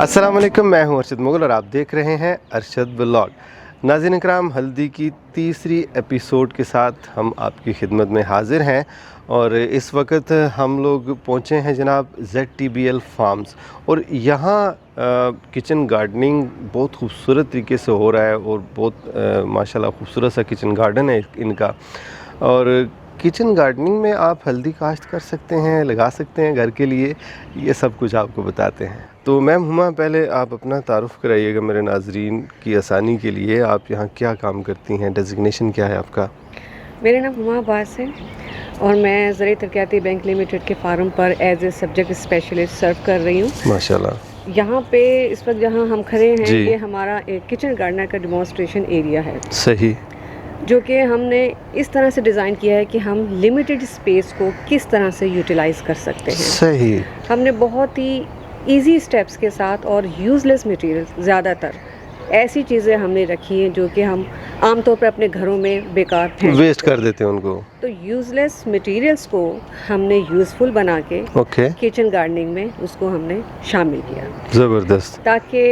अस्सलाम वालेकुम, मैं हूं अरशद मुगल और आप देख रहे हैं अरशद व्लॉग। नाज़रीन इकराम, हल्दी की तीसरी एपिसोड के साथ हम आपकी खिदमत में हाज़िर हैं और इस वक्त हम लोग पहुंचे हैं जनाब ZTBL फार्म्स और यहाँ किचन गार्डनिंग बहुत खूबसूरत तरीके से हो रहा है और बहुत माशाल्लाह खूबसूरत सा किचन गार्डन है इनका। और किचन गार्डनिंग में आप हल्दी काश्त कर सकते हैं, लगा सकते हैं घर के लिए, ये सब कुछ आपको बताते हैं। तो मैम हुमा, पहले आप अपना तारुफ़ कराइएगा मेरे नाजरीन की आसानी के लिए। आप यहाँ क्या काम करती हैं, डेजिग्नेशन क्या है आपका? मेरा नाम हुमा अब्बास है और मैं ज़राई तरक्याती बैंक लिमिटेड के फार्म पर एज ए सब्जेक्ट स्पेशलिस्ट सर्व कर रही हूँ माशाल्लाह। यहाँ पे इस वक्त जहाँ हम खड़े हैं जी। ये हमारा एक किचन गार्डनर का डेमोन्स्ट्रेशन एरिया है, सही। जो कि हमने इस तरह से डिज़ाइन किया है कि हम लिमिटेड स्पेस को किस तरह से यूटिलाइज़ कर सकते हैं। सही। हमने बहुत ही इजी स्टेप्स के साथ और यूज़लेस मटेरियल, ज़्यादातर ऐसी चीज़ें हमने रखी हैं जो कि हम आमतौर पर अपने घरों में बेकार फेंक वेस्ट कर देते हैं उनको। तो यूज़लेस मटेरियल्स को हमने यूज़फुल बना के ओके। किचन गार्डनिंग में उसको हमने शामिल किया, ज़बरदस्त। ताकि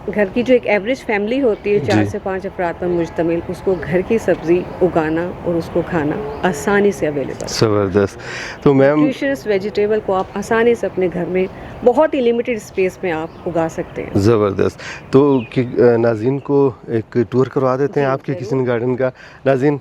घर की जो एक एवरेज फैमिली होती है 4 जी। से 5 अफराद पर मुश्तमिल, उसको घर की सब्ज़ी उगाना और उसको खाना आसानी से अवेलेबल। ज़बरदस्त। तो मैम न्यूट्रिशियस वेजिटेबल को आप आसानी से अपने घर में बहुत ही लिमिटेड स्पेस में आप उगा सकते हैं। ज़बरदस्त। तो नाज़रीन को एक टूर करवा देते हैं जी, आपके ज़रूर। किचन गार्डन का। नाज़रीन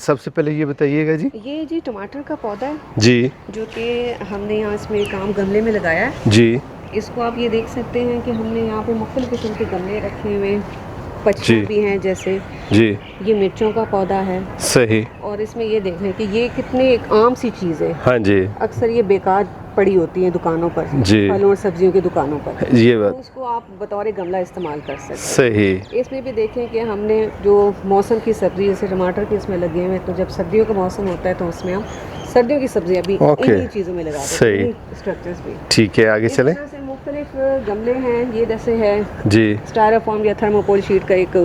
सबसे पहले ये बताइएगा जी। ये जी टमाटर का पौधा है जी जो कि हमने यहाँ इसमें एक आम गमले में लगाया है। जी इसको आप ये देख सकते हैं कि हमने यहाँ पे मुख्तलिफ किस्म के गमले रखे हुए, जी। पत्तियाँ भी हैं, जैसे जी। ये मिर्चों का पौधा है। सही। और इसमें ये देख लें कि ये कितने एक आम सी चीज़ है, हाँ जी। अक्सर ये बेकार पड़ी होती हैं दुकानों पर, जी। फलों और सब्जियों की दुकानों पर, ये तो बात उसको आप बतौर गमला इस्तेमाल कर सकते हैं। सही। इसमें भी देखें कि हमने जो मौसम की सब्ज़ी जैसे टमाटर के इसमें लगे हुए हैं, तो जब सर्दियों का मौसम होता है तो उसमें हम सर्दियों की सब्जियाँ भी ओके। इन्हीं चीज़ों में लगा देते सही। हैं, स्ट्रक्चर्स भी। ठीक है, आगे इस चलें। तरह से मुख्तलिफ गमले हैं, ये जैसे है जी। स्टायरोफॉर्म या थर्मोकोल शीट का एक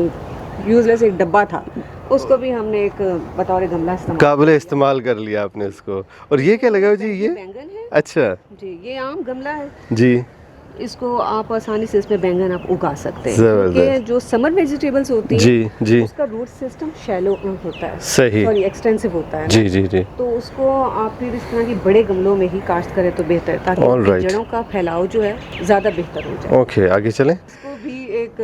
यूजलेस एक डब्बा था, उसको भी हमने एक बतौर गमला इस्तेमाल काबिल इस्तेमाल कर लिया आपने उसको। और ये क्या लगा हुआ जी? ये बैंगन है अच्छा जी, ये आम गमला है, जी। इसको आप आसानी से इसमें बैंगन आप उगा सकते हैं, ज़बरदस्त। क्योंकि जो समर वेजिटेबल्स होती हैं जी जी। उसका रूट सिस्टम शैलो होता है, सही। सॉरी एक्सटेंसिव होता है जी ना। जी जी। तो उसको आप फिर इस तरह की बड़े गमलों में ही काश्त करें तो बेहतर है, ताकि All उसकी right. जड़ों का फैलाव जो है ज़्यादा बेहतर हो जाए। ओके, आगे चलें। इसको भी एक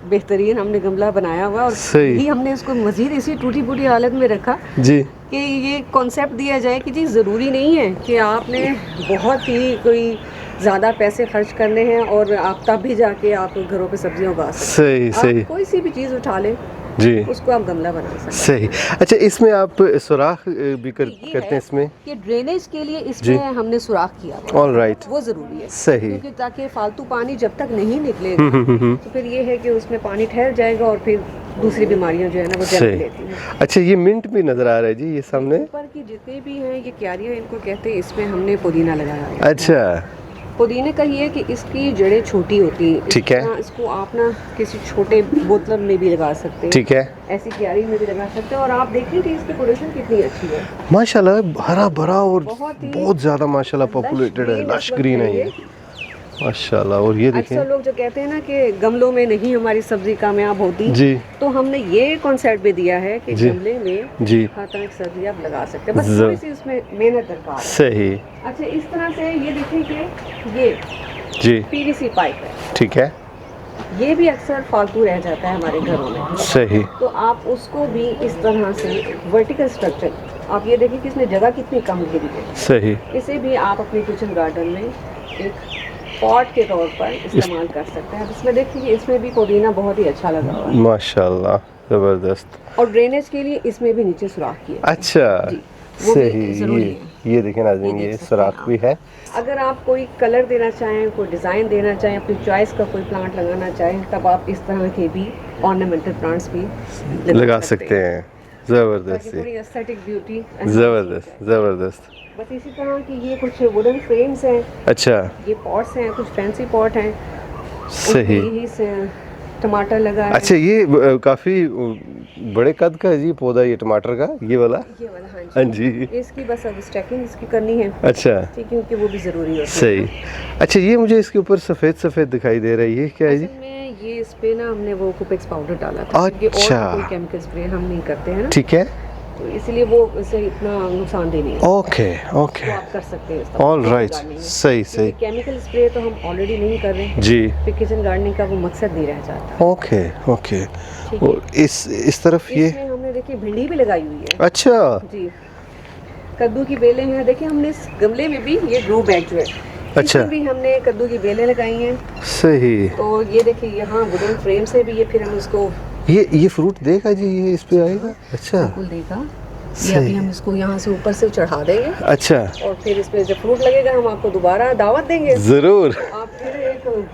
बेहतरीन हमने गमला बनाया हुआ और सही। ही हमने इसको मज़ीद इसी टूटी फूटी हालत में रखा जी कि ये कॉन्सेप्ट दिया जाए कि जी ज़रूरी नहीं है कि आपने बहुत ही कोई ज़्यादा पैसे खर्च करने हैं और आप तब भी जाके आप घरों पे सब्जियां उगा सकते सही हैं। सही। आप कोई सी भी चीज़ उठा लें, जी उसको आप गमला बना सकते हैं। सही। अच्छा, इसमें आप सुराख भी ये करते है हैं इसमें? कि ड्रेनेज के लिए जी। इसमें हमने सुराख किया हुआ है। All right. वो ज़रूरी है, सही। क्योंकि ताकि फालतू पानी जब तक नहीं निकलेगा तो फिर ये है कि उसमें पानी ठहर जाएगा और फिर दूसरी बीमारियां जो है ना वो जन्म सही। लेती हैं। अच्छा, ये मिंट भी नज़र आ रहा है जी ये सामने। ऊपर की जितने भी हैं ये क्यारियां इनको कहते हैं, इसमें हमने पुदीना लगाया है। अच्छा पुदीने का ये है कि इसकी जड़ें छोटी होती हैं, ठीक है। इस तरह इसको आप ना किसी छोटे बोतल में भी लगा सकते हैं, ठीक है। ऐसी क्यारी में भी लगा सकते हैं। और आप देखिए कि इसकी पोजीशन कितनी अच्छी है, माशाल्लाह हरा भरा और बहुत ही बहुत ज़्यादा माशाल्लाह पॉपुलेटेड है, लश ग्रीन है ये माशाल्लाह। और ये देखें अक्सर लोग जो कहते हैं ना कि गमलों में नहीं हमारी सब्जी कामयाब होती, जी तो हमने ये कॉन्सेप्ट भी दिया है कि जी। गमले में जी हर तरह की सब्जी आप लगा सकते हैं, बस ज़- थोड़ी सी उसमें मेहनत दरकार है। सही। अच्छा, इस तरह से ये देखिए कि ये जी PVC पाइप है, ठीक है। ये भी अक्सर फालतू रह जाता है हमारे घरों में, सही। तो आप उसको भी इस तरह से वर्टिकल स्ट्रक्चर, आप ये देखिए कि इसमें जगह कितनी कम गिरी है, सही। इसे भी आप अपने किचन गार्डन में एक पॉट के तौर पर इस्तेमाल कर सकते हैं। इसमें देखिए कि इसमें भी पुदीना बहुत ही अच्छा लगा हुआ है, माशाल्लाह ज़बरदस्त। और ड्रेनेज के लिए इसमें भी नीचे सुराख किया है। अच्छा जी, वो भी सही। ज़रूरी ये देखें नाज़रीन, ये ये देख सकते सुराख हैं भी है। अगर आप कोई कलर देना चाहें, कोई डिज़ाइन देना चाहें, अपनी चॉइस का कोई प्लांट लगाना चाहें, तब आप इस तरह के भी ऑर्नामेंटल प्लांट्स भी लगा सकते हैं। ज़बरदस्त थोड़ी एस्थेटिक ब्यूटी। ज़बरदस्त ज़बरदस्त। बस इसी तरह की ये कुछ वुडन फ्रेम्स हैं, अच्छा ये पॉट्स हैं, कुछ फैंसी पॉट हैं, सही। यही से टमाटर लगा है। अच्छा, ये काफ़ी बड़े कद का है जी पौधा ये टमाटर का, ये वाला? ये वाला, हाँ हाँ जी। जी। इसकी बस अब स्टैकिंग इसकी करनी है। अच्छा, ठीक है, क्योंकि वो भी ज़रूरी होता है। सही। अच्छा, ये मुझे इसके ऊपर सफ़ेद सफ़ेद दिखाई दे रही है, क्या है जी? असल में ये इस पे ना हमने वो कुपेक्स पाउडर डाला था, क्योंकि अच्छा। और कोई केमिकल स्प्रे हम नहीं करते हैं ना, ठीक है, तो इसलिए वो इसे इतना नुकसानदेह नहीं है। ओके ओके, तो आप कर सकते हैं इस्तेमाल ऑल किचन राइट, गार्डनिंग में। सही सही क्योंकि केमिकल स्प्रे तो हम ऑलरेडी नहीं कर रहे, जी, फिर किचन गार्डनिंग का वो मकसद नहीं रह जाता। Okay okay. ठीक है। और इस तरफ ये, इसमें हमने देखिए भिंडी भी लगाई हुई है अच्छा जी, कद्दू की बेलें हैं। देखिए हमने इस गमले में भी ये ग्रो बैग जो है, अच्छा। इसमें भी हमने कद्दू की बेलें लगाई हैं। सही। तो ये देखिए यहाँ वुडन फ्रेम से भी ये फिर हम इसको ये फ्रूट देगा जी, ये इस पे आएगा? अच्छा, बिल्कुल देगा। ये सही। अभी हम इसको यहाँ से ऊपर से चढ़ा देंगे, अच्छा, और फिर इसमें जब फ्रूट लगेगा हम आपको दोबारा दावत देंगे। ज़रूर, आप फिर एक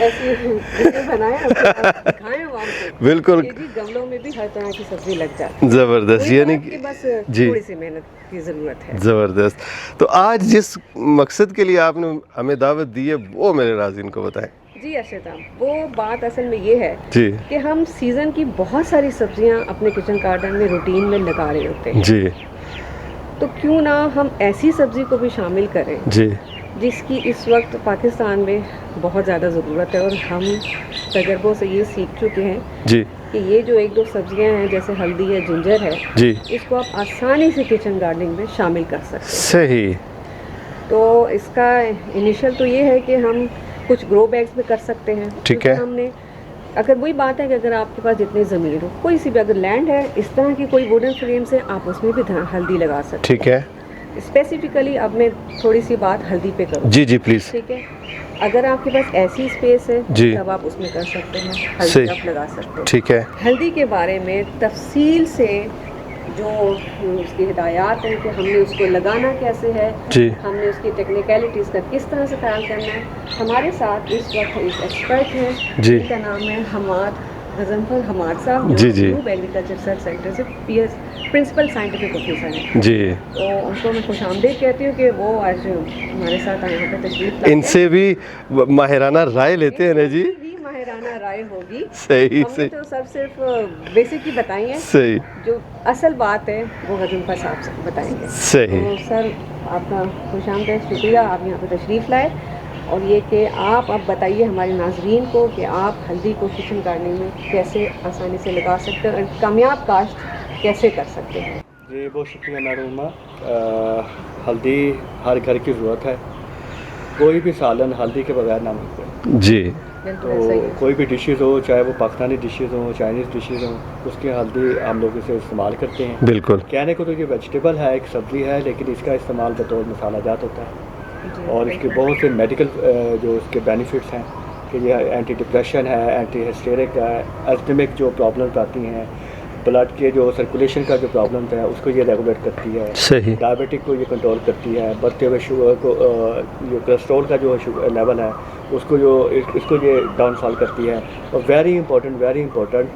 ऐसी वीडियो बनाएं, आपको दिखाएं हम आपको। बिल्कुल, ये जी गमलों में भी हर तरह की सब्जी लग जाती है। ज़बरदस्त। वही यानी बात कि बस जी, थोड़ी सी मेहनत की ज़रूरत है। ज़बरदस्त। तो आज जिस मकसद के लिए आपने हमें दावत दी है, वो मेरे नाज़रीन को बताएं। जी अर्शद, वो बात असल में ये है जी कि हम सीज़न की बहुत सारी सब्जियां अपने किचन गार्डन में रूटीन में लगा रहे होते हैं, जी तो क्यों ना हम ऐसी सब्जी को भी शामिल करें जी, जिसकी इस वक्त पाकिस्तान में बहुत ज़्यादा ज़रूरत है। और हम तजर्बों से ये सीख चुके हैं जी कि ये जो एक दो सब्जियां हैं जैसे हल्दी है, जिंजर है, जी, इसको आप आसानी से किचन गार्डनिंग में शामिल कर सकते सही, हैं। तो इसका इनिशियल तो ये है कि हम कुछ ग्रो बैग्स में कर सकते हैं। ठीक क्योंकि है। हमने, अगर वही बात है कि अगर आपके पास जितनी ज़मीन हो, कोई सी भी अगर लैंड है, इस तरह की कोई वुडन फ्रेम से आप उसमें भी हल्दी लगा सकते ठीक है, हैं। स्पेसिफिकली अब मैं थोड़ी सी बात हल्दी पे करूँ। जी जी प्लीज़, ठीक है, अगर आपके पास ऐसी स्पेस है जी। तब आप उसमें कर सकते हैं, सही। हल्दी आप लगा सकते हैं। ठीक है, हल्दी के बारे में तफसील से जो उसकी हिदायत है कि हमने उसको लगाना कैसे है, जी हमने उसकी टेक्निकलिटीज़ का किस तरह से ख्याल करना है, हमारे साथ इस वक्त एक एक्सपर्ट हैं जी। जिनका नाम है हमाद गजनफर हमाद साहब, जी, जी। न्यू एग्रीकल्चर रिसर्च सेंटर से PS प्रिंसिपल साइंटिफिक ऑफिसर हैं। जी, तो उनको मैं खुशामदीद कहती हूँ कि वो आज हमारे साथ यहाँ पे तशरीफ लाए हैं। इनसे भी माहिराना राय लेते हैं ना जी, ही माहिराना राय होगी। सही हमने सही तो सब सिर्फ बेसिक ही बताई है, सही जो असल बात है वो गजनफर साहब से बताएंगे। सही, तो सर आपका खुशामदीद, शुक्रिया आप यहाँ पे तशरीफ़ लाए। और ये कि आप अब बताइए हमारे नाजरीन को कि आप हल्दी को किचन गार्डनिंग में कैसे आसानी से लगा सकते हैं और कामयाब काश्त कैसे कर सकते हैं। जी बहुत शुक्रिया नारुमा। हल्दी हर घर की ज़रूरत है, कोई भी सालन हल्दी के बगैर ना मुमकिन। जी बिल्कुल तो सही है। कोई भी डिशेज़ हो, चाहे वो पाकिस्तानी डिशेज़ हो, चाइनीज़ डिशेज़ हो, उसकी हल्दी हम लोग इसे इस्तेमाल करते हैं। बिल्कुल, कहने को तो ये वेजिटेबल है, एक सब्ज़ी है, लेकिन इसका इस्तेमाल बतौर मसाला जात होता है। जी, और इसके बहुत से मेडिकल जो इसके बेनिफिट्स हैं कि ये एंटी डिप्रेशन है, एंटी हिस्टेरिक है, एस्थमिक जो प्रॉब्लम्स आती हैं, ब्लड के जो सर्कुलेशन का जो प्रॉब्लम है उसको ये रेगुलेट करती है, सही, डायबिटिक को ये कंट्रोल करती है, बढ़ते हुए शुगर को जो कोलेस्ट्रॉल का जो लेवल है उसको जो इसको ये डाउनफॉल करती है। और वेरी इंपॉर्टेंट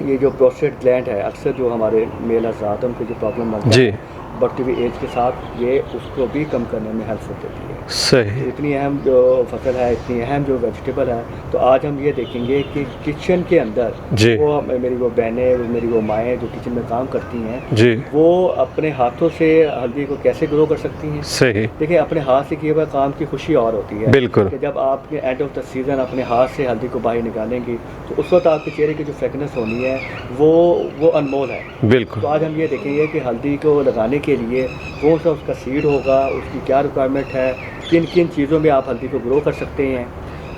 ये जो प्रोस्टेट ग्लैंड है, अक्सर जो हमारे मेल हज़रात उनको जो प्रॉब्लम बनती जी है बढ़ती हुई एज के साथ, ये उसको भी कम करने में हेल्प देती है। सही, इतनी अहम जो फसल है, इतनी अहम जो वेजिटेबल है, तो आज हम ये देखेंगे कि किचन के अंदर जी मेरी वो बहनें, मेरी वो माएँ जो किचन में काम करती हैं, जी, वो अपने हाथों से हल्दी को कैसे ग्रो कर सकती हैं। सही, देखिए अपने हाथ से किए हुए काम की खुशी और होती है बिल्कुल, कि जब आपके एंड ऑफ द सीज़न अपने हाथ से हल्दी को बाहर निकालेंगी तो उस वक्त आपके चेहरे की जो फ्रेगनेंस होनी है वो अनमोल है। बिल्कुल, तो आज हम ये देखेंगे कि हल्दी को लगाने के लिए कौन सा उसका सीड होगा, उसकी क्या रिक्वायरमेंट है, किन किन चीज़ों में आप हल्दी को ग्रो कर सकते हैं,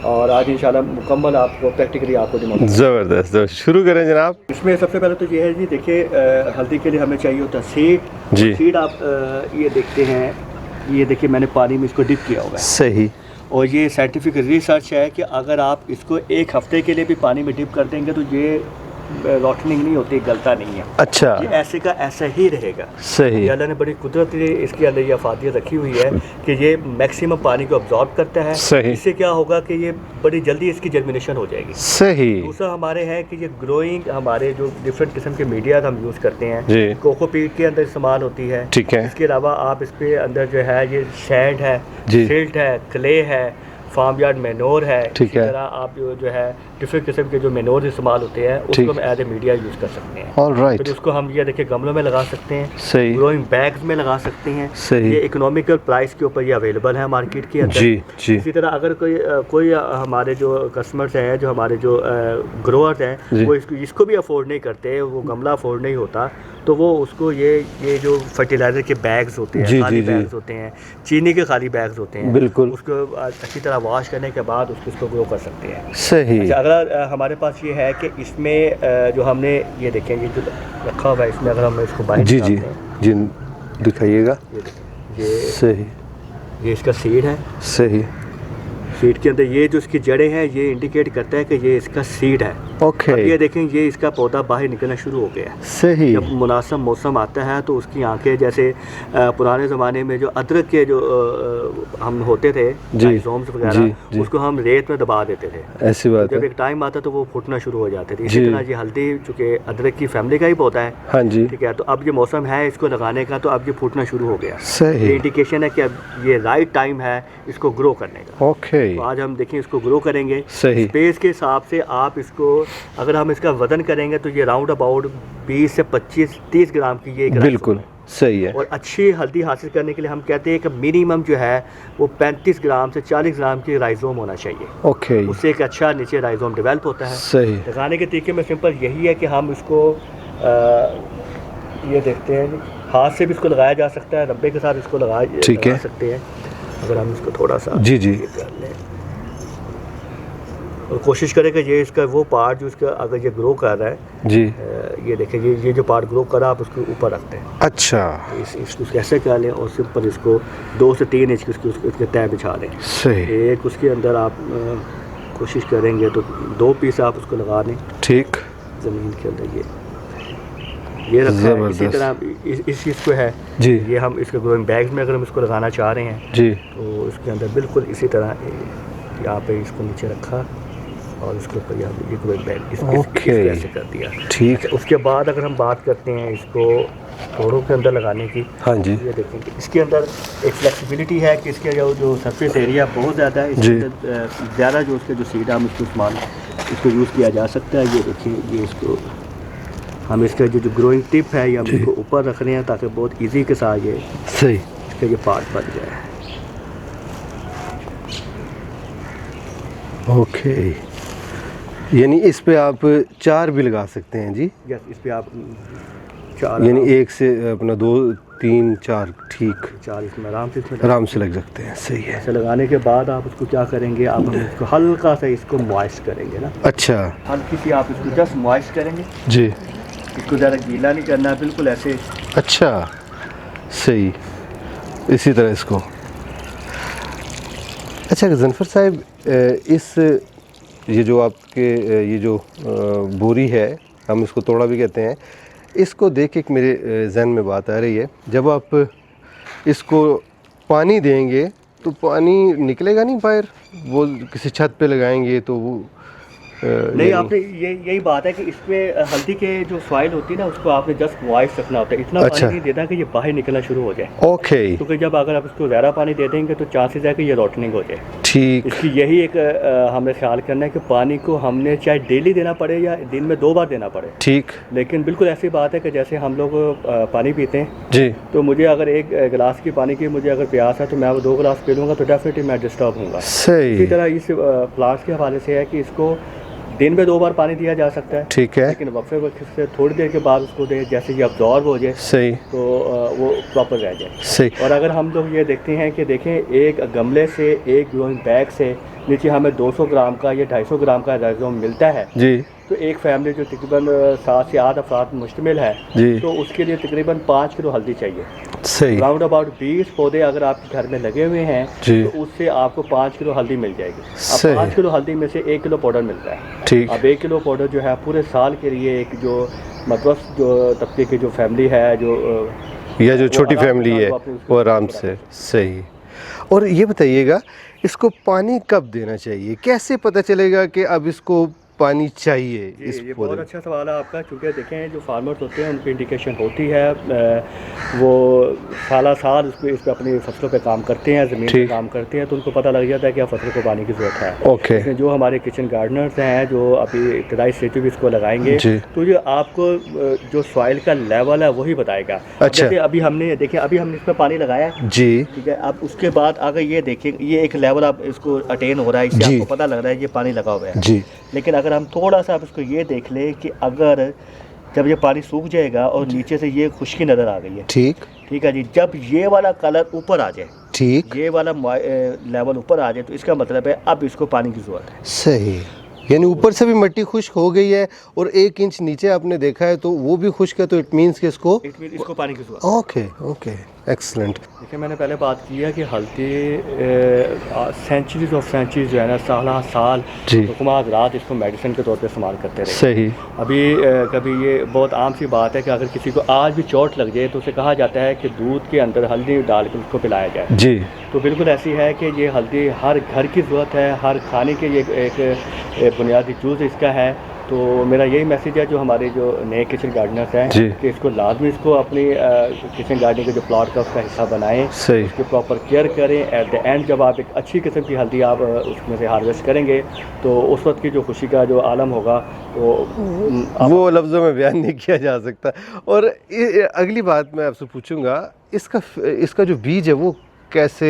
और आज इंशाल्लाह मुकम्मल आपको प्रैक्टिकली आपको दिखाऊंगा। ज़बरदस्त, तो शुरू करें जनाब। इसमें सबसे पहले तो ये है जी, देखिए हल्दी के लिए हमें चाहिए होता है सीड। जी। सीड आप ये देखते हैं, ये देखिए मैंने पानी में इसको डिप किया हुआ है, सही, और ये साइंटिफिक रिसर्च है कि अगर आप इसको एक हफ्ते के लिए भी पानी में डिप कर देंगे तो ये रोटनिंग नहीं होती, गलता नहीं है, अच्छा, ये ऐसे का ऐसा ही रहेगा। सही, ये अल्लाह ने बड़ी कुदरती इसके अंदर ये अफादियत रखी हुई है कि ये मैक्सिमम पानी को अब्जॉर्ब करता है। सही, इससे क्या होगा कि ये बड़ी जल्दी इसकी जर्मिनेशन हो जाएगी। सही, दूसरा हमारे है कि ये ग्रोइंग, हमारे जो डिफरेंट किस्म के मीडिया हम यूज़ करते हैं, जी, कोकोपीट के अंदर इस्तेमाल होती है। ठीक है, इसके अलावा आप इस पे अंदर जो है ये सैंड है, जी। सिल्ट है, क्ले है, फार्म यार्ड मेनोर है, ठीक इसी है। तरह आप जो है डिफरेंट किस्म के जो मेनोर इस्तेमाल होते हैं ठीक। उसको हम एज ए मीडिया यूज़ कर सकते हैं। ऑलराइट, फिर उसको हम ये देखिए गमलों में लगा सकते हैं, सही ग्रोइंग बैग्स में लगा सकते हैं। सही। ये इकोनॉमिकल प्राइस के ऊपर ये अवेलेबल है मार्केट के अंदर। जी जी इसी तरह अगर कोई हमारे जो कस्टमर्स हैं, जो हमारे जो ग्रोअर्स जी। हैं, वो इसको भी अफोर्ड नहीं करते, वो गमला अफोर्ड नहीं होता, तो वो उसको ये जो फर्टिलाइज़र के बैग्स होते हैं, जी, खाली जी, जी। बैग्स होते हैं, चीनी के खाली बैग्स होते हैं, बिल्कुल। उसको अच्छी तरह वॉश करने के बाद उसको ग्रो कर सकते हैं। सही। अच्छा, अगर हमारे पास ये है कि इसमें जो हमने ये देखेंगे जो रखा हुआ है, इसमें अगर हम इसको बाहर जी जी निकालते हैं, जी, दिखाइएगा। ये देखें, ये सही ये इसका सीड है। सही। सीड के अंदर ये जो इसकी जड़ें हैं ये इंडिकेट करता है कि ये इसका सीड है। ओके, अब ये देखें, ये इसका पौधा बाहर निकलना शुरू हो गया है। सही। जब मुनासिब मौसम आता है तो उसकी आंखें, जैसे पुराने ज़माने में जो अदरक के जो हम होते थे जी, राइज़ोम्स जी, वगैरह, जी। उसको हम रेत में दबा देते थे। ऐसी बात जब है। एक टाइम आता तो वो फूटना शुरू हो जाते थे। जी। इसी तरह ये हल्दी, चूँकि अदरक की फैमिली का ही पौधा है, हाँ जी, ठीक है, तो अब ये मौसम है इसको लगाने का, तो अब ये फूटना शुरू हो गया। ये सही। इंडिकेशन है कि अब ये राइट टाइम है इसको ग्रो करने का। ओके, तो आज हम देखें इसको ग्रो करेंगे। सही। स्पेस के हिसाब से आप इसको, अगर हम इसका वज़न करेंगे तो ये राउंड अबाउट 20 से 25-30 ग्राम की ये एक बिल्कुल राइज़ोम है। सही है। और अच्छी हल्दी हासिल करने के लिए हम कहते हैं कि मिनिमम जो है वो 35 ग्राम से 40 ग्राम की राइज़ोम होना चाहिए। ओके, उससे एक अच्छा नीचे राइज़ोम डेवलप होता है। सही। लगाने के तरीके में सिंपल यही है कि हम इसको ये देखते हैं, हाथ से भी इसको लगाया जा सकता है, रब्बे के साथ इसको ठीक है। लगा सकते हैं। अगर हम इसको थोड़ा सा जी, जी। ये कर लें और कोशिश करें कि ये इसका वो पार्ट जो इसका अगर ये ग्रो कर रहा है, जी, ये देखें, ये जो पार्ट ग्रो कर रहा है आप उसको ऊपर रखते हैं। अच्छा, इसको कैसे कर लें और सिंपल इसको 2 से 3 इंच की उसके तय बिछा दें। सही। एक उसके अंदर आप कोशिश करेंगे तो 2 पीस आप उसको लगा दें ठीक, ज़मीन के अंदर। ये रखा है। इसी ज़बरदस्त। तरह इस चीज़ को है जी ये हम इसके ग्रोइंग बैग्स में अगर हम इसको लगाना चाह रहे हैं जी, तो इसके अंदर बिल्कुल इसी तरह यहाँ पे इसको नीचे रखा और इसके ऊपर यहाँ पे ये ग्रोइंग बैग ओके। ऐसे कर दिया। ठीक। उसके बाद अगर हम बात करते हैं इसको तोड़ों के अंदर लगाने की, हाँ जी, ये देखें कि इसके अंदर एक फ्लेक्सिबिलिटी है कि इसके जो सरफेस एरिया बहुत ज़्यादा है, इसके जी। अंदर ज़्यादा जो उसके जो सीड हम इसको इस्तेमाल इसको यूज़ किया जा सकता है। ये देखिए, ये इसको हम इसका जो ग्रोइंग टिप है ये हम जी। इसको ऊपर रख रहे हैं ताकि बहुत इजी के साथ ये सही। इसका ये पार्ट बन जाए। ओके, यानी इस पे आप 4 भी लगा सकते हैं जी, यस, इस पे आप 4 यानी 1 से अपना 2 3 4 ठीक 4 इसमें आराम से इसमें आराम से लग सकते हैं। सही है। ऐसे लगाने के बाद आप उसको क्या करेंगे, आप हम इसको हल्का सा इसको मॉइस्ट करेंगे ना, अच्छा हल्की सी आप इसको जस्ट मॉइस्ट करेंगे। जी, इसको ज़्यादा गीला नहीं करना, बिल्कुल ऐसे। अच्छा सही, इसी तरह इसको। अच्छा गज़नफ़र साहब, इस ये जो आपके ये जो बोरी है, हम इसको तोड़ा भी कहते हैं, इसको देख के एक मेरे जहन में बात आ रही है, जब आप इसको पानी देंगे तो पानी निकलेगा नहीं बाहर, वो किसी छत पे लगाएंगे तो वो नहीं, यानी- आपने यही बात है कि इसमें हल्दी के जो सॉइल होती है ना उसको आपने जस्ट मॉइस्ट रखना होता है, इतना अच्छा। पानी नहीं देना कि ये बाहर निकलना शुरू हो जाए, ओके क्योंकि जब अगर आप इसको ज़्यादा पानी दे देंगे तो चांसेस है कि ये रोटनिंग हो जाए। ठीक, इसकी यही एक हमें ख्याल करना है कि पानी को हमने चाहे डेली देना पड़े या दिन में 2 बार देना पड़े, ठीक लेकिन बिल्कुल ऐसी बात है कि जैसे हम लोग पानी पीते हैं, जी, तो मुझे अगर 1 गिलास की पानी की मुझे अगर प्यास है तो मैं वो 2 गिलास पी लूँगा तो डेफिनेटली मैं डिस्टर्ब होऊंगा। इसी सही, तरह इस प्लांट्स के हवाले से है कि इसको दिन में 2 बार पानी दिया जा सकता है, ठीक है, लेकिन वक्फे वक्त से थोड़ी देर के बाद उसको दे, जैसे ये अब्जॉर्ब हो जाए सही तो वो प्रॉपर रह जाए। सही, और अगर हम लोग ये देखते हैं कि देखें, एक गमले से, एक ग्रोइंग बैग से नीचे हमें 200 ग्राम का या 250 ग्राम का राइज़ोम मिलता है, जी तो एक फैमिली जो तकरीबन 7 से 8 अफराद मुश्तमिल है, जी, तो उसके लिए तकरीबन 5 किलो हल्दी चाहिए। सही, राउंड अबाउट 20 पौधे अगर आपके घर में लगे हुए हैं जी। तो उससे आपको 5 किलो हल्दी मिल जाएगी। सही। अब 5 किलो हल्दी में से 1 किलो पाउडर मिलता है। ठीक, अब 1 किलो पाउडर जो है पूरे साल के लिए एक जो मतलब जो तबके की जो फैमिली है, जो या जो वो छोटी आराम फैमिली से है वो अपने उसको वो आराम पूरा से। सही। और ये बताइएगा, इसको पानी कब देना चाहिए, कैसे पता चलेगा कि अब इसको पानी चाहिए इस ये पौधे बहुत अच्छा सवाल है आपका, क्योंकि देखें जो फार्मर्स होते हैं उनको इंडिकेशन होती है, वो साल साल इस पर अपनी फसलों पे काम करते हैं, ज़मीन पे काम करते हैं, तो उनको पता लग जाता है कि अब फसल को पानी की ज़रूरत है। ओके। लेकिन जो हमारे किचन गार्डनर्स हैं जो अभी इब्तदाई स्टेज पे इसको लगाएंगे तो ये आपको जो सॉइल का लेवल है वही बताएगा। अच्छा। जैसे अभी हमने इस पर पानी लगाया है जी, ठीक है। अब उसके बाद अगर ये देखें ये एक लेवल अब इसको अटेन हो रहा है, इससे आपको पता लग रहा है ये पानी लगा हुआ है जी। लेकिन अगर हम थोड़ा सा अब इसको ये देख लें कि अगर जब ये पानी सूख जाएगा और नीचे से ये खुश्की नज़र आ गई है, ठीक है जी, जब ये वाला कलर ऊपर आ जाए, ठीक, ये वाला लेवल ऊपर आ जाए तो इसका मतलब है अब इसको पानी की ज़रूरत है। सही, यानी ऊपर से भी मिट्टी खुश्क हो गई है और 1 इंच नीचे आपने देखा है तो वो भी खुश्क है, तो इट मीन्स कि इसको पानी की ज़रूरत। Okay okay, excellent. देखिए मैंने पहले बात की है कि हल्दी सेंचुरीज ऑफ सेंचुरीज जो है ना, साल हुक्मा हज़रात इसको मेडिसिन के तौर पे इस्तेमाल करते रहे। सही। अभी कभी ये बहुत आम सी बात है कि अगर किसी को आज भी चोट लग जाए तो उसे कहा जाता है कि दूध के अंदर हल्दी डाल कर उसको पिलाया जाए जी। तो बिल्कुल ऐसी है कि ये हल्दी हर घर की ज़रूरत है, हर खाने के ये एक बुनियादी जूज़ इसका है। तो मेरा यही मैसेज है जो हमारे जो नए किचन गार्डनर्स हैं कि इसको लाजमी इसको अपनी किचन गार्डनिंग के जो प्लॉट का उसका हिस्सा बनाएं, उसकी प्रॉपर केयर करें। एट द एंड जब आप एक अच्छी किस्म की हल्दी आप उसमें से हार्वेस्ट करेंगे तो उस वक्त की जो खुशी का जो आलम होगा वो लफ्ज़ों में बयान नहीं किया जा सकता। और अगली बात मैं आपसे पूछूंगा, इसका जो बीज है वो कैसे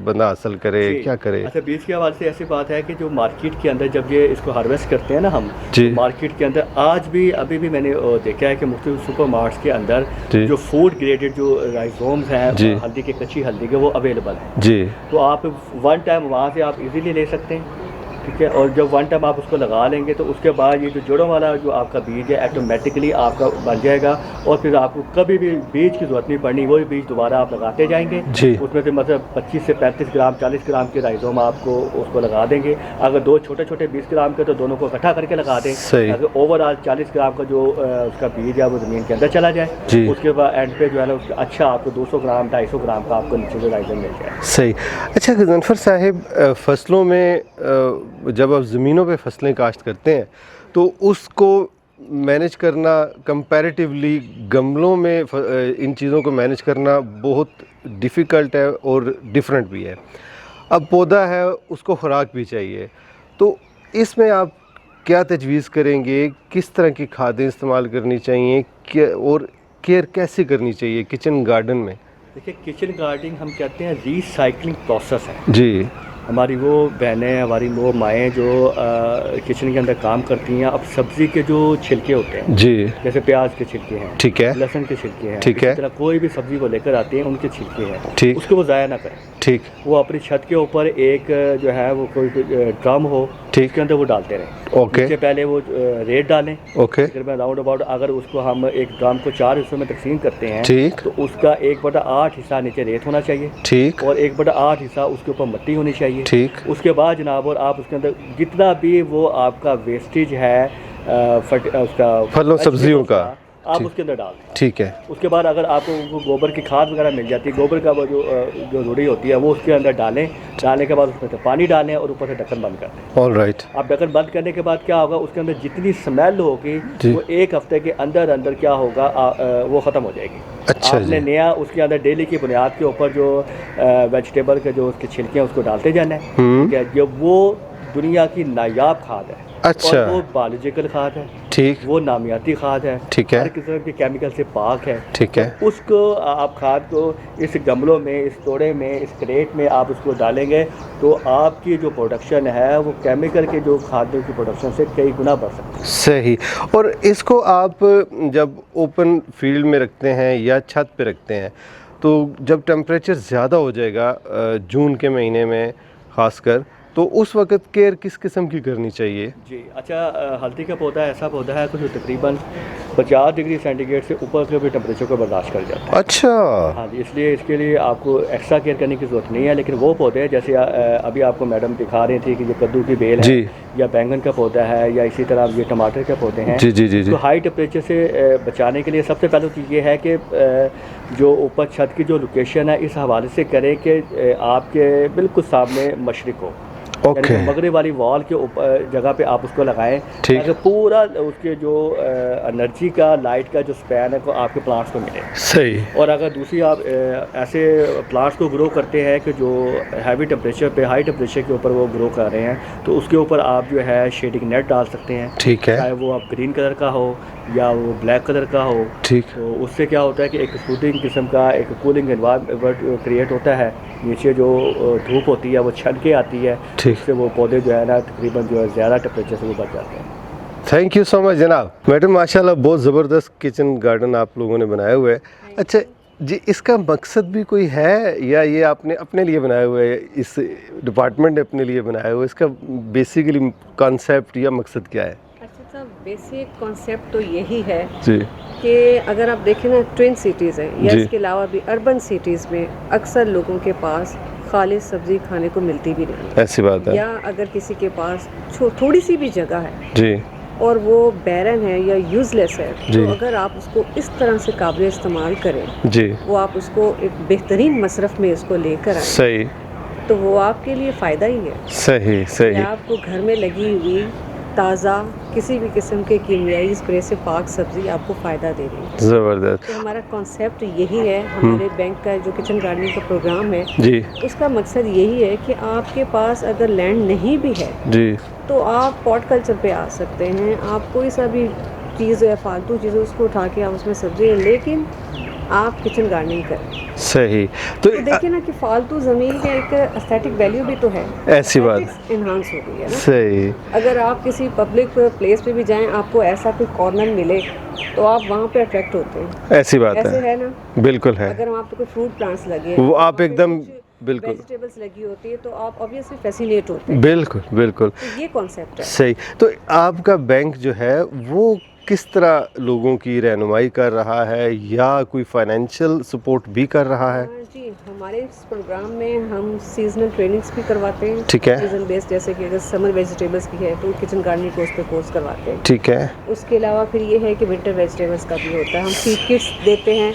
बंदा हासिल करे, क्या करे? अच्छा, बीज के हवाले से ऐसी बात है कि जो मार्केट के अंदर जब ये इसको हार्वेस्ट करते हैं ना हम, तो मार्केट के अंदर आज भी अभी भी मैंने देखा है कि मुख्तलिफ सुपर मार्ट्स के अंदर जो फूड ग्रेडेड जो राइजोम्स हैं हल्दी के, कच्ची हल्दी के, वो अवेलेबल हैं जी। तो आप वन टाइम वहाँ से आप इजीली ले सकते हैं, ठीक है। और जब वन टाइम आप उसको लगा लेंगे तो उसके बाद ये जो जड़ों वाला जो आपका बीज है ऑटोमेटिकली आपका बन जाएगा और फिर आपको कभी भी बीज की जरूरत नहीं पड़नी, वही बीज दोबारा आप लगाते जाएंगे। उसमें से मतलब 25 से 35 ग्राम 40 ग्राम के राइजोम आपको उसको लगा देंगे। अगर 2 छोटे छोटे 20 ग्राम के तो दोनों को इकट्ठा करके लगा दें। अगर ओवरऑल 40 ग्राम का जो उसका बीज है वो ज़मीन के अंदर चला जाए, उसके बाद एंड पे जो है ना उसका अच्छा आपको 200 ग्राम 250 ग्राम का आपको नीचे से राइजोम मिल जाए। सही। अच्छा गजनफर साहिब, फसलों में जब आप ज़मीनों पे फसलें काश्त करते हैं तो उसको मैनेज करना कंपैरेटिवली गमलों में इन चीज़ों को मैनेज करना बहुत डिफ़िकल्ट है और डिफरेंट भी है। अब पौधा है उसको खुराक भी चाहिए, तो इसमें आप क्या तजवीज़ करेंगे? किस तरह की खादें इस्तेमाल करनी चाहिए और केयर कैसे करनी चाहिए किचन गार्डन में? देखिए, किचन गार्डनिंग हम कहते हैं रीसाइक्लिंग प्रोसेस है जी। हमारी वो बहनें, हमारी वो माएँ जो किचन के अंदर काम करती हैं, अब सब्ज़ी के जो छिलके होते हैं जी, जैसे प्याज के छिलके हैं, ठीक है, लहसुन के छिलके हैं, ठीक है, कोई भी सब्ज़ी वो लेकर आते हैं उनके छिलके हैं, ठीक, उसको वो ज़ाया ना करें, ठीक, वो अपनी छत के ऊपर एक जो है वो कोई ड्रम हो, ठीक, उसके अंदर वो डालते रहें। ओके। इससे पहले वो रेत डालें। ओके। फिर मैं राउंड अबाउट अगर उसको हम एक ड्रम को 4 हिस्सों में तकसीम करते हैं, ठीक, तो उसका 1/8 हिस्सा नीचे रेत होना चाहिए, ठीक, और 1/8 हिस्सा उसके ऊपर मिट्टी होनी चाहिए, ठीक। उसके बाद जनाब और आप उसके अंदर जितना भी वो आपका वेस्टेज है उसका फलों सब्जियों का आप उसके अंदर डाल दें, ठीक है। उसके बाद अगर आपको गोबर की खाद वगैरह मिल जाती है, गोबर का वो जो रुड़ी होती है वो उसके अंदर डालें, डालने के बाद उसमें से पानी डालें और ऊपर से ढक्कन बंद कर दें। All right. आप ढक्कन बंद करने के बाद क्या होगा, उसके अंदर जितनी स्मेल होगी वो 1 हफ्ते के अंदर अंदर क्या होगा वो ख़त्म हो जाएगी। अच्छा, आपने नया उसके अंदर डेली की बुनियाद के ऊपर जो वेजिटेबल के जो उसके छिलके हैं उसको डालते जाना है, ठीक है। जो वो दुनिया की नायाब खाद है, अच्छा, और वो बायोलॉजिकल खाद है, ठीक, वो नामियाती खाद है, ठीक है, हर किस्म के केमिकल से पाक है, ठीक है। उसको आप खाद को इस गमलों में, इस तोड़े में, इस क्रेट में आप उसको डालेंगे तो आपकी जो प्रोडक्शन है वो केमिकल के जो खाद्यों की प्रोडक्शन से कई गुना बढ़ सकती है। सही। और इसको आप जब ओपन फील्ड में रखते हैं या छत पे रखते हैं तो जब टेम्परेचर ज़्यादा हो जाएगा जून के महीने में ख़ासकर, तो उस वक्त केयर किस किस्म की करनी चाहिए? जी अच्छा, हल्दी का पौधा ऐसा पौधा है कि जो तकरीबन 50 डिग्री सेंटीग्रेड से ऊपर के भी टेम्परेचर को बर्दाश्त कर जाता है। अच्छा। हाँ जी, इसलिए इसके लिए आपको एक्स्ट्रा केयर करने की ज़रूरत नहीं है। लेकिन वो पौधे जैसे अभी आपको मैडम दिखा रही थी कि ये कद्दू की बेल है या बैंगन का पौधा है या इसी तरह ये टमाटर के पौधे हैं, जी जी जी, तो हाई टेम्परेचर से बचाने के लिए सबसे पहले तो ये है कि जो ऊपर छत की जो लोकेशन है इस हवाले से करें कि आपके बिल्कुल सामने मशरिक हो। यानी कि मगरब वाली वॉल के ऊपर जगह पे आप उसको लगाएं, ताकि पूरा उसके जो एनर्जी का, लाइट का जो स्पैन है, को आपके प्लांट्स को मिले। सही। और अगर दूसरी आप ऐसे प्लांट्स को ग्रो करते हैं कि जो हैवी टेम्परेचर पे, हाई टेम्परेचर के ऊपर वो ग्रो कर रहे हैं, तो उसके ऊपर आप जो है शेडिंग नेट डाल सकते हैं। ठीक है। चाहे वो आप ग्रीन कलर का हो या वो ब्लैक कलर का हो। ठीक। तो उससे क्या होता है कि एक सूदिंग किस्म का एक कूलिंग एनवायरनमेंट क्रिएट होता है। नीचे जो धूप होती है वो छन के आती है, उससे वो पौधे जो है ना तकरीबन जो है ज़्यादा टेम्परेचर से वो बच जाते हैं। थैंक यू सो मच जनाब। मैडम माशाल्लाह बहुत ज़बरदस्त किचन गार्डन आप लोगों ने बनाया हुआ है। अच्छा जी, इसका मकसद भी कोई है या ये आपने अपने लिए बनाया हुआ है, इस डिपार्टमेंट ने अपने लिए बनाया हुआ है? इसका बेसिकली कॉन्सेप्ट या मकसद क्या है? अच्छा साहब, बेसिक कॉन्सेप्ट तो यही है जी कि अगर आप देखें ना, ट्विन सिटीज़ हैं या इसके अलावा भी अर्बन सिटीज़ में अक्सर लोगों के पास खालिस सब्ज़ी खाने को मिलती भी नहीं। ऐसी बात है। या अगर किसी के पास थोड़ी सी भी जगह है जी, और वो बैरन है या यूज़लेस है, जी। तो अगर आप उसको इस तरह से काबिल इस्तेमाल करें, जी, वो आप उसको एक बेहतरीन मसरफ़ में इसको लेकर आए, सही तो वो आपके लिए फ़ायदा ही है। सही सही। कि आपको घर में लगी हुई ताज़ा किसी भी किस्म के कीमियाई स्प्रे से पाक सब्ज़ी आपको फ़ायदा दे रही है। ज़बरदस्त। तो हमारा कॉन्सेप्ट यही है, हमारे बैंक का जो किचन गार्डनिंग का प्रोग्राम है, जी उसका मकसद यही है कि आपके पास अगर लैंड नहीं भी है जी, तो आप पॉट कल्चर पे आ सकते हैं। आप कोई सा भी चीज़ है, फालतू चीज़ें, उसको उठा के आप उसमें सब्ज़ी, लेकिन आप किचन गार्डनिंग करें। सही। तो देखिए ना कि फालतू ज़मीन का एक एस्थेटिक वैल्यू भी तो है, ऐसी बात इन्हांस हो गई है ना। सही। अगर आप किसी पब्लिक प्लेस पे भी जाएं, आपको ऐसा कोई कॉर्नर मिले तो आप वहाँ पे अट्रैक्ट होते हैं। ऐसी बात ऐसे है ना, बिल्कुल है। अगर वहाँ पे कोई फ्रूट प्लांट्स लगे हैं, वो वहाँ आप पे एकदम कुछ बिल्कुल वेजिटेबल्स लगी होती है, तो आप ऑब्वियसली फैसिनेट होते हैं। बिल्कुल बिल्कुल तो ये कॉन्सेप्ट है। सही। तो आपका बैंक जो है वो किस तरह लोगों की रहनुमाई कर रहा है या कोई फाइनेंशियल सपोर्ट भी कर रहा है? जी, हमारे इस प्रोग्राम में हम सीजनल ट्रेनिंग्स भी करवाते हैं। ठीक है। सीजन बेस्ड, जैसे कि अगर समर वेजिटेबल्स की है तो किचन गार्डनिंग कोर्स पे कोर्स करवाते हैं। ठीक है। उसके अलावा फिर ये है कि विंटर वेजिटेबल्स का भी होता है, हम सीड किट्स देते हैं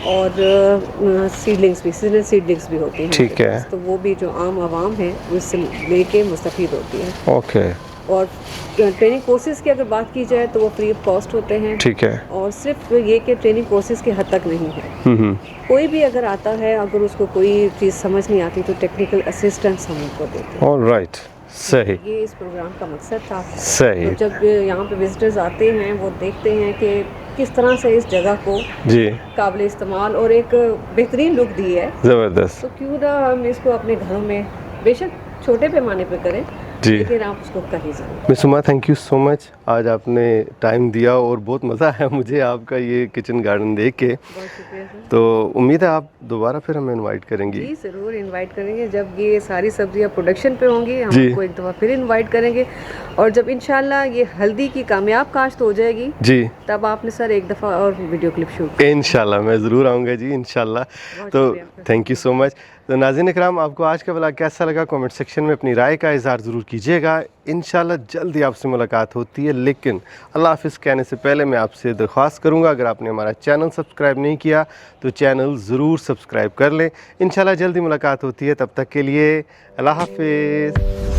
और सीडलिंग्स भी, सीजनल सीडलिंग्स भी होती हैं। ठीक है। तो वो भी जो आम आवाम है वो इससे लेके मुस्तफ़ीद होती है। ओके। और ट्रेनिंग कोर्सेज की अगर बात की जाए तो वो फ्री ऑफ कॉस्ट होते हैं। ठीक है। और सिर्फ ये कि ट्रेनिंग कोर्सेज के हद तक नहीं है। कोई भी अगर आता है, अगर उसको कोई चीज़ समझ नहीं आती तो टेक्निकल असिस्टेंस हम उनको देते हैं। ऑलराइट, सही। ये इस प्रोग्राम का मकसद था। सही। तो जब यहाँ पे विजिटर्स आते हैं, वो देखते हैं कि किस तरह से इस जगह को जी काबिल इस्तेमाल और एक बेहतरीन लुक दी है, ज़बरदस्त। तो क्यों ना हम इसको अपने घरों में बेशक छोटे पैमाने पे करें, जी। लेकिन आप उसको कर ही ज़रूर। Miss Uma, thank you so much. आज आपने टाइम दिया और बहुत मज़ा आया मुझे आपका ये किचन गार्डन देख के। बहुत शुक्रिया सर। तो उम्मीद है आप दोबारा फिर हमें इनवाइट करेंगी। जी ज़रूर इनवाइट करेंगे, जब ये सारी सब्जियां प्रोडक्शन पे होंगी हम जी। आपको एक दफ़ा फिर इनवाइट करेंगे। और जब इंशाल्लाह ये हल्दी की कामयाब काश्त हो जाएगी, जी तब आपने सर एक दफ़ा और वीडियो क्लिप शूट। इंशाल्लाह मैं ज़रूर आऊँगा जी, इंशाल्लाह। बहुत तो शुक्रिया आपका। Thank you so much. तो नाज़रीन इकराम, आपको आज का व्लॉग कैसा लगा कमेंट सेक्शन में अपनी राय का इज़हार ज़रूर कीजिएगा। इंशाल्लाह जल्दी आपसे मुलाकात होती है, लेकिन अल्लाह हाफ़िज़ कहने से पहले मैं आपसे दरख्वास्त करूँगा, अगर आपने हमारा चैनल सब्सक्राइब नहीं किया तो चैनल ज़रूर सब्सक्राइब कर लें। इंशाल्लाह जल्दी मुलाकात होती है, तब तक के लिए अल्लाह हाफ़िज़।